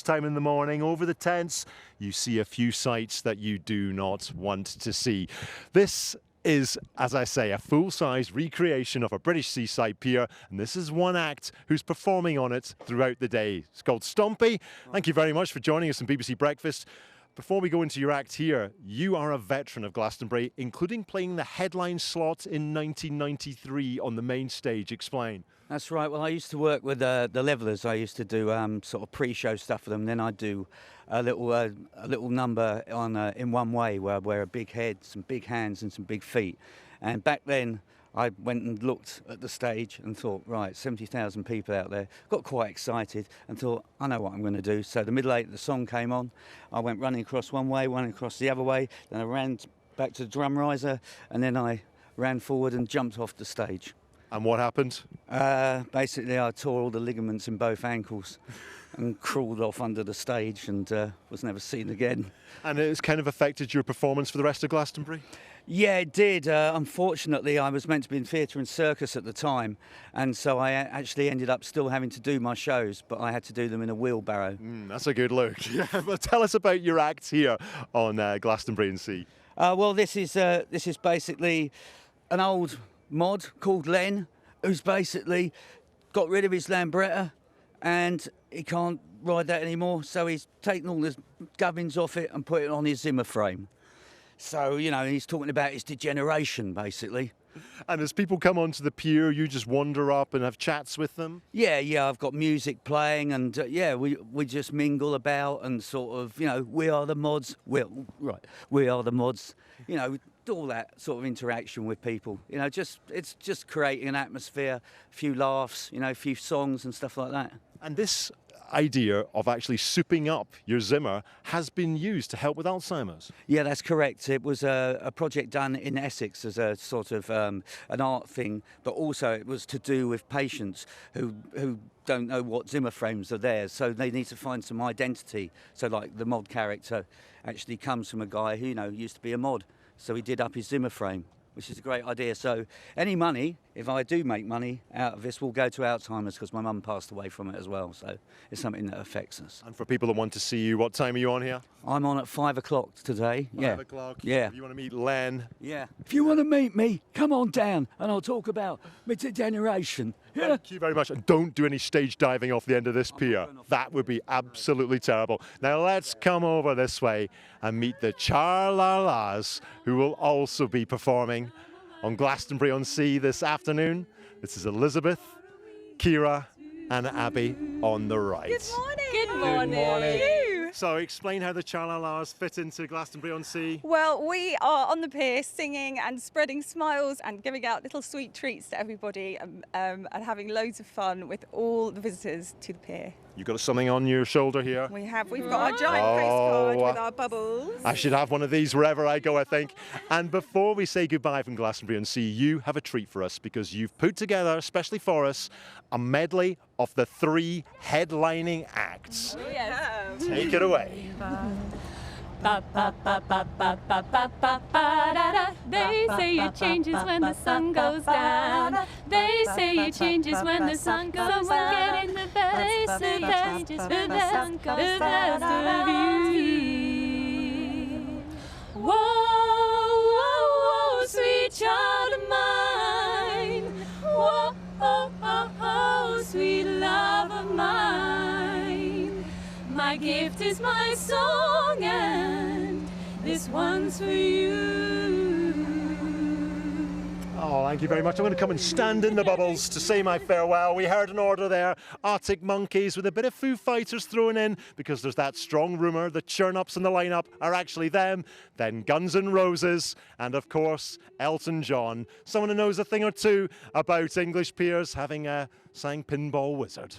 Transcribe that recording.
Time in the morning, over the tents, you see a few sights that you do not want to see. This is, as I say, a full-size recreation of a British seaside pier, and this is one act who's performing on it throughout the day. It's called Stompy. Thank you very much for joining us on BBC Breakfast. Before we go into your act here, you are a veteran of Glastonbury, including playing the headline slot in 1993 on the main stage. Explain. That's right. Well, I used to work with the Levellers. I used to do sort of pre-show stuff for them. Then I'd do a little number on in One Way where I wear a big head, some big hands and some big feet. And back then I went and looked at the stage and thought, right, 70,000 people out there. Got quite excited and thought, I know what I'm going to do. So the middle eight, the song came on. I went running across one way, running across the other way. Then I ran back to the drum riser and then I ran forward and jumped off the stage. And what happened? Basically, I tore all the ligaments in both ankles and crawled off under the stage and was never seen again. And it's kind of affected your performance for the rest of Glastonbury? Yeah, it did. Unfortunately, I was meant to be in theatre and circus at the time, and so I actually ended up still having to do my shows, but I had to do them in a wheelbarrow. That's a good look. Yeah, well, tell us about your act here on Glastonbury and Sea. Well, this is basically an old mod called Len, who's basically got rid of his Lambretta and he can't ride that anymore, so he's taken all the gubbins off it and put it on his Zimmer frame. So, you know, he's talking about his degeneration, basically. And as people come onto the pier, you just wander up and have chats with them? Yeah, I've got music playing and, we just mingle about and sort of, you know, we are the mods. We are the mods. You know, all that sort of interaction with people. You know, it's just creating an atmosphere, a few laughs, you know, a few songs and stuff like that. And this idea of actually souping up your Zimmer has been used to help with Alzheimer's. Yeah, that's correct. It was a project done in Essex as a sort of an art thing, but also it was to do with patients who don't know what Zimmer frames are theirs, so they need to find some identity. So like the mod character actually comes from a guy who, you know, used to be a mod, so he did up his Zimmer frame, which is a great idea. So any money, if I do make money out of this, will go to Alzheimer's because my mum passed away from it as well. So it's something that affects us. And for people that want to see you, what time are you on here? I'm on at 5 o'clock today. 5 o'clock? Yeah. If you want to meet Len? Yeah. If you want to meet me, come on down and I'll talk about my degeneration. Yeah. Thank you very much. And don't do any stage diving off the end of this pier. That would be absolutely terrible. Now let's come over this way and meet the Char-la-las, who will also be performing on Glastonbury on Sea this afternoon. This is Elizabeth, Kira and Abby on the right. Good morning. Good morning. So explain how the Char-la-las fit into Glastonbury on Sea. Well, we are on the pier singing and spreading smiles and giving out little sweet treats to everybody and having loads of fun with all the visitors to the pier. You've got something on your shoulder here? We've got a giant postcard with our bubbles. I should have one of these wherever I go, I think. And before we say goodbye from Glastonbury on Sea, you have a treat for us because you've put together, especially for us, a medley of the 3 headlining acts. Oh, yes. Take it away. They say it changes when the sun goes down. They say it changes when the sun goes down. Someone get in the bed. They say that it changes when the sun goes down. Whoa, whoa, whoa, sweet child of mine. Whoa, oh, oh, oh, sweet love of mine. My gift is my song and this one's for you. Oh, thank you very much. I'm going to come and stand in the bubbles to say my farewell. We heard an order there, Arctic Monkeys with a bit of Foo Fighters thrown in because there's that strong rumour the Churn-Ups in the lineup are actually them. Then Guns N' Roses and, of course, Elton John. Someone who knows a thing or two about English piers having sang Pinball Wizard.